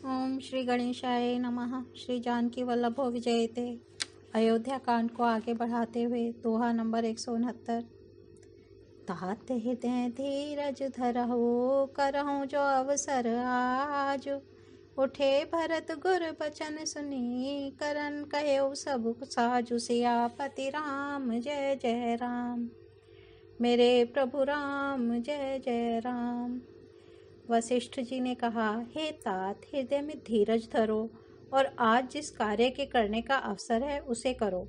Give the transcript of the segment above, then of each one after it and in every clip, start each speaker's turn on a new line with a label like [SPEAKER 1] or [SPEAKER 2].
[SPEAKER 1] ओम श्री गणेशाय नमः। श्री जानकी वल्लभो विजयते। अयोध्या कांड को आगे बढ़ाते हुए दोहा नंबर 169। तात हृदय धीरज धरहु करहु जो अवसर आज। उठे भरत गुर बचन सुनी करन कहेउ सब साजु। सियापति राम जय जय राम, मेरे प्रभु राम जय जय राम। वशिष्ठ जी ने कहा, हे तात, हृदय में धीरज धरो और आज जिस कार्य के करने का अवसर है उसे करो।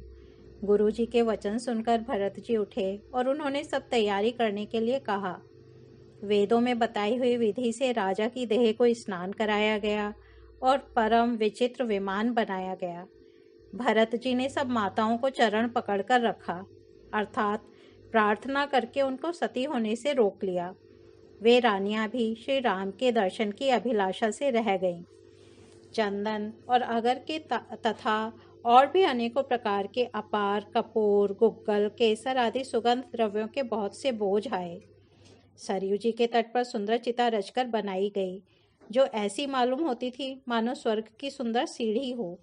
[SPEAKER 1] गुरु जी के वचन सुनकर भरत जी उठे और उन्होंने सब तैयारी करने के लिए कहा। वेदों में बताई हुई विधि से राजा की देह को स्नान कराया गया और परम विचित्र विमान बनाया गया। भरत जी ने सब माताओं को चरण पकड़कर रखा, अर्थात प्रार्थना करके उनको सती होने से रोक लिया। वे रानियां भी श्री राम के दर्शन की अभिलाषा से रह गईं। चंदन और अगर के तथा और भी अनेकों प्रकार के अपार, कपूर, गुग्गल, केसर आदि सुगंध द्रव्यों के बहुत से बोझ आए। सरयू जी के तट पर सुंदर चिता रचकर बनाई गई, जो ऐसी मालूम होती थी मानो स्वर्ग की सुंदर सीढ़ी हो।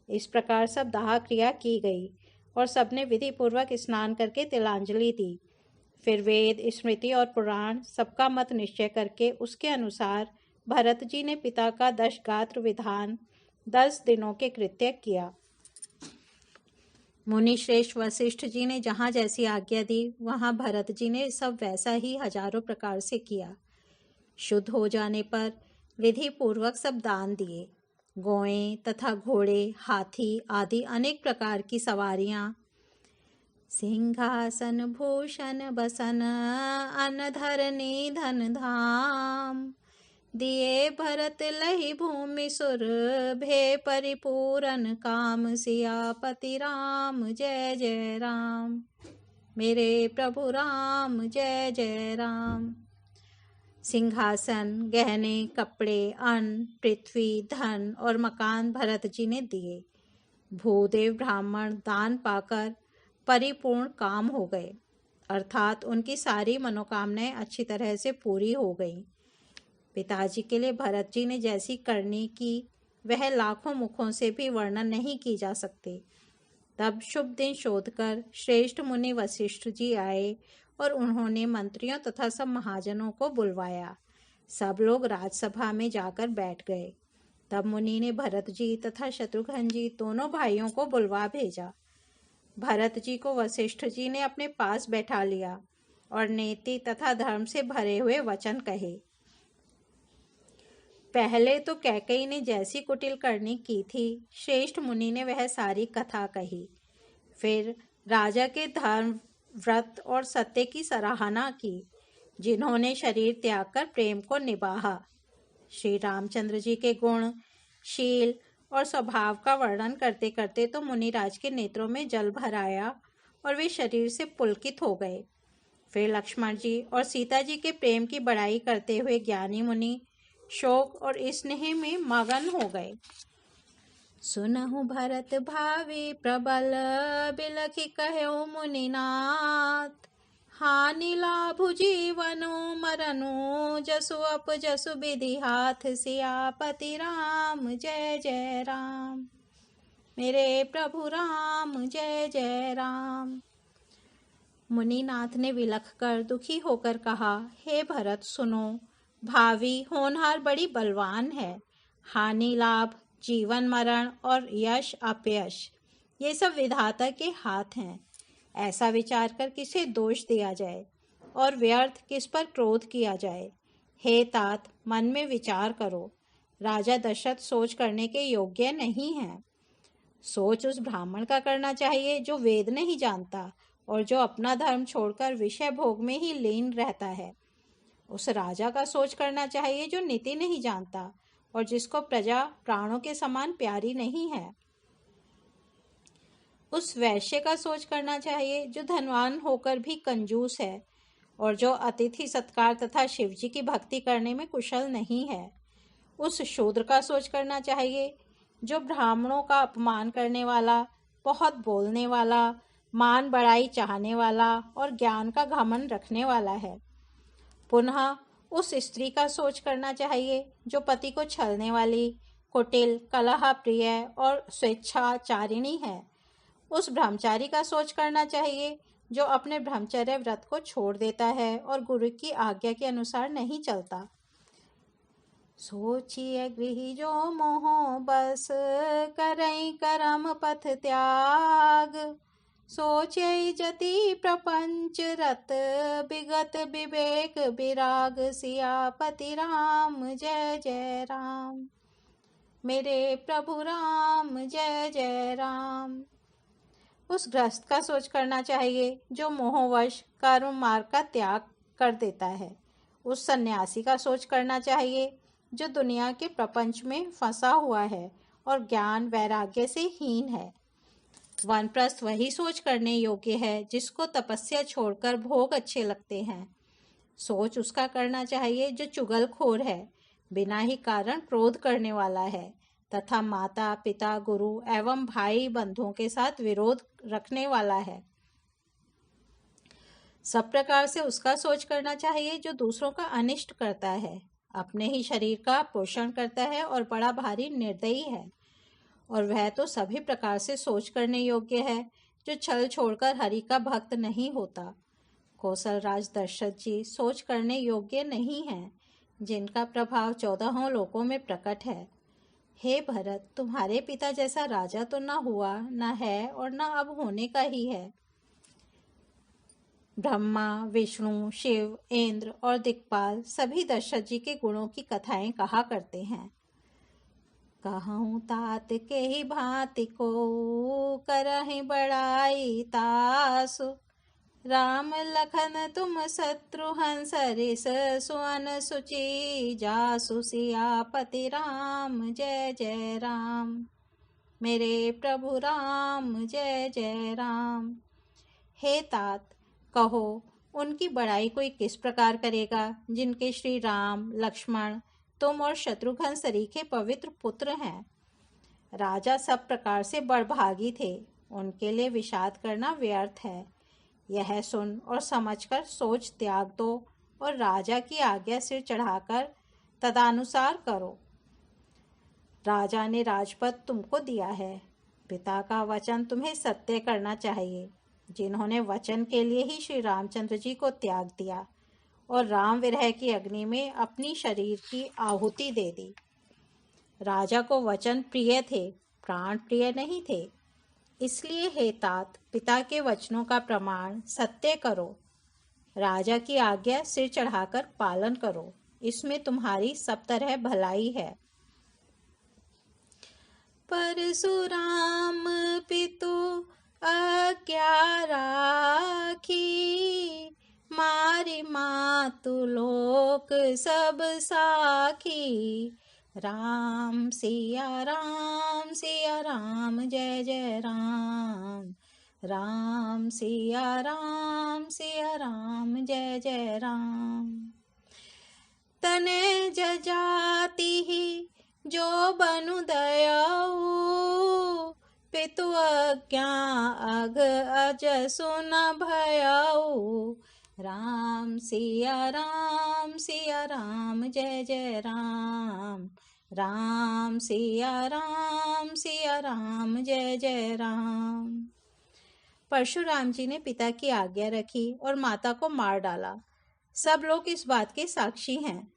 [SPEAKER 1] इस प्रकार सब दाह क्रिया की गई और सबने विधि पूर्वक स्नान करके तिलांजलि दी। फिर वेद, स्मृति और पुराण सबका मत निश्चय करके उसके अनुसार भरत जी ने पिता का 10 गात्र विधान 10 दिनों के कृत्य किया। मुनि श्रेष्ठ वशिष्ठ जी ने जहाँ जैसी आज्ञा दी वहाँ भरत जी ने सब वैसा ही हजारों प्रकार से किया। शुद्ध हो जाने पर विधि पूर्वक सब दान दिए। गौएं तथा घोड़े, हाथी आदि अनेक प्रकार की सवारियां, सिंहासन भूषण बसन अन्न धरनी धन धाम। दिए भरत लही भूमि सुर भे परिपूरन काम। सियापति राम जय जय राम, मेरे प्रभु राम जय जय राम। सिंहासन, गहने, कपड़े, अन्न, पृथ्वी, धन और मकान भरत जी ने दिए। भूदेव ब्राह्मण दान पाकर परिपूर्ण काम हो गए, अर्थात उनकी सारी मनोकामनाएं अच्छी तरह से पूरी हो गईं। पिताजी के लिए भरत जी ने जैसी करनी की वह लाखों मुखों से भी वर्णन नहीं की जा सकती। तब शुभ दिन शोधकर श्रेष्ठ मुनि वशिष्ठ जी आए और उन्होंने मंत्रियों तथा सब महाजनों को बुलवाया। सब लोग राजसभा में जाकर बैठ गए। तब मुनि ने भरत जी तथा शत्रुघ्न जी दोनों भाइयों को बुलवा भेजा। भरत जी को वशिष्ठ जी ने अपने पास बैठा लिया और नीति तथा धर्म से भरे हुए वचन कहे। पहले तो कैकेयी ने जैसी कुटिल करनी की थी, श्रेष्ठ मुनि ने वह सारी कथा कही। फिर राजा के धर्म, व्रत और सत्य की सराहना की, जिन्होंने शरीर त्याग कर प्रेम को निभाया। श्री रामचंद्र जी के गुण, शील और स्वभाव का वर्णन करते करते तो मुनिराज के नेत्रों में जल भर आया और वे शरीर से पुलकित हो गए। फिर लक्ष्मण जी और सीता जी के प्रेम की बड़ाई करते हुए ज्ञानी मुनि शोक और स्नेह में मगन हो गए। सुनहु भरत भावी प्रबल बिलखि कह्यो मुनिनाथ। हानि लाभु जीवनु मरनु जसु अपजसु विधि हाथ। सियापति राम जय जय राम, मेरे प्रभु राम जय जय राम। मुनिनाथ ने विलख कर दुखी होकर कहा, हे भरत सुनो, भावी होनहार बड़ी बलवान है। हानि लाभ, जीवन मरण और यश अपयश ये सब विधाता के हाथ हैं। ऐसा विचार कर किसे दोष दिया जाए और व्यर्थ किस पर क्रोध किया जाए। हे तात, मन में विचार करो। राजा दशरथ सोच करने के योग्य नहीं है। सोच उस ब्राह्मण का करना चाहिए जो वेद नहीं जानता और जो अपना धर्म छोड़कर विषय भोग में ही लीन रहता है। उस राजा का सोच करना चाहिए जो नीति नहीं जानता और जिसको प्रजा प्राणों के समान प्यारी नहीं है। उस वैश्य का सोच करना चाहिए जो धनवान होकर भी कंजूस है और जो अतिथि सत्कार तथा शिवजी की भक्ति करने में कुशल नहीं है। उस शूद्र का सोच करना चाहिए जो ब्राह्मणों का अपमान करने वाला, बहुत बोलने वाला, मान बढ़ाई चाहने वाला और ज्ञान का घमंड रखने वाला है। पुनः उस स्त्री का सोच करना चाहिए जो पति को छलने वाली, कुटिल, कलह प्रिय और स्वेच्छाचारिणी है, उस ब्रह्मचारी का सोच करना चाहिए जो अपने ब्रह्मचर्य व्रत को छोड़ देता है और गुरु की आज्ञा के अनुसार नहीं चलता। सोचिए गृही जो मोह बस, करई करम पथ त्याग, सोचे जति प्रपंच रत, विगत विवेक विराग, सियापति राम जय जय राम। मेरे प्रभु राम जय जय राम। उस गृहस्थ का सोच करना चाहिए जो मोहवश कर्म मार्ग का त्याग कर देता है। उस सन्यासी का सोच करना चाहिए जो दुनिया के प्रपंच में फंसा हुआ है और ज्ञान वैराग्य से हीन है। वानप्रस्थ वही सोच करने योग्य है जिसको तपस्या छोड़कर भोग अच्छे लगते हैं। सोच उसका करना चाहिए जो चुगलखोर है, बिना ही कारण क्रोध करने वाला है तथा माता पिता गुरु एवं भाई बंधुओं के साथ विरोध रखने वाला है। सब प्रकार से उसका सोच करना चाहिए जो दूसरों का अनिष्ट करता है, अपने ही शरीर का पोषण करता है और बड़ा भारी निर्दयी है। और वह तो सभी प्रकार से सोच करने योग्य है जो छल छोड़कर हरि का भक्त नहीं होता। कौशल राज दशरथ जी सोच करने योग्य नहीं हैं, जिनका प्रभाव 14 लोकों में प्रकट है। हे भरत, तुम्हारे पिता जैसा राजा तो न हुआ, न है और न अब होने का ही है। ब्रह्मा, विष्णु, शिव, इंद्र और दिक्पाल सभी दशरथ जी के गुणों की कथाएं कहा करते हैं। कहूँ तात के ही भांति को, करहि बड़ाई तासु, राम लखन तुम शत्रुघ्न सरिस, सुवन सुचि जासु, सियापति राम जय जय राम। मेरे प्रभु राम जय जय राम। हे तात, कहो उनकी बड़ाई कोई किस प्रकार करेगा जिनके श्री राम, लक्ष्मण, तुम और शत्रुघ्न सरीखे पवित्र पुत्र हैं। राजा सब प्रकार से बड़भागी थे, उनके लिए विषाद करना व्यर्थ है। यह सुन और समझकर सोच त्याग दो और राजा की आज्ञा सिर चढ़ाकर तदानुसार करो। राजा ने राजपद तुमको दिया है, पिता का वचन तुम्हें सत्य करना चाहिए, जिन्होंने वचन के लिए ही श्री रामचंद्र जी को त्याग दिया और राम विरह की अग्नि में अपनी शरीर की आहुति दे दी। राजा को वचन प्रिय थे, प्राण प्रिय नहीं थे। इसलिए हे तात, पिता के वचनों का प्रमाण सत्य करो, राजा की आज्ञा सिर चढ़ाकर पालन करो, इसमें तुम्हारी सब तरह भलाई है। परशुराम पितु आज्ञा राखी, मारी मातु लोक सब साखी, राम सिया राम जय जय राम, राम सिया राम जय जय राम। तने जजाति ही जो बनु दयाऊ, पितु आज्ञा अघ अज सुन भयाऊ, राम सिया राम जय जय राम, राम सिया राम जय जय राम। परशुराम जी ने पिता की आज्ञा रखी और माता को मार डाला। सब लोग इस बात के साक्षी हैं।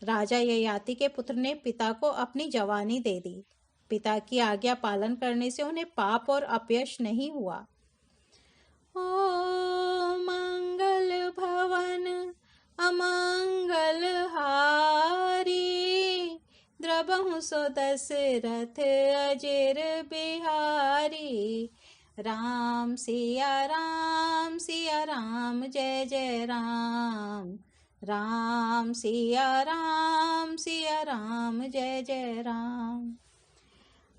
[SPEAKER 1] राजा ययाति के पुत्र ने पिता को अपनी जवानी दे दी। पिता की आज्ञा पालन करने से उन्हें पाप और अपयश नहीं हुआ। ओ मंगल भवन अमंगल हारी, द्रबहु सो दशरथ अजेर बिहारी, राम सिया राम जय जय राम, राम सिया राम जय जय राम।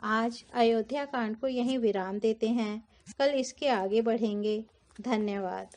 [SPEAKER 1] आज अयोध्या कांड को यहीं विराम देते हैं, कल इसके आगे बढ़ेंगे। धन्यवाद।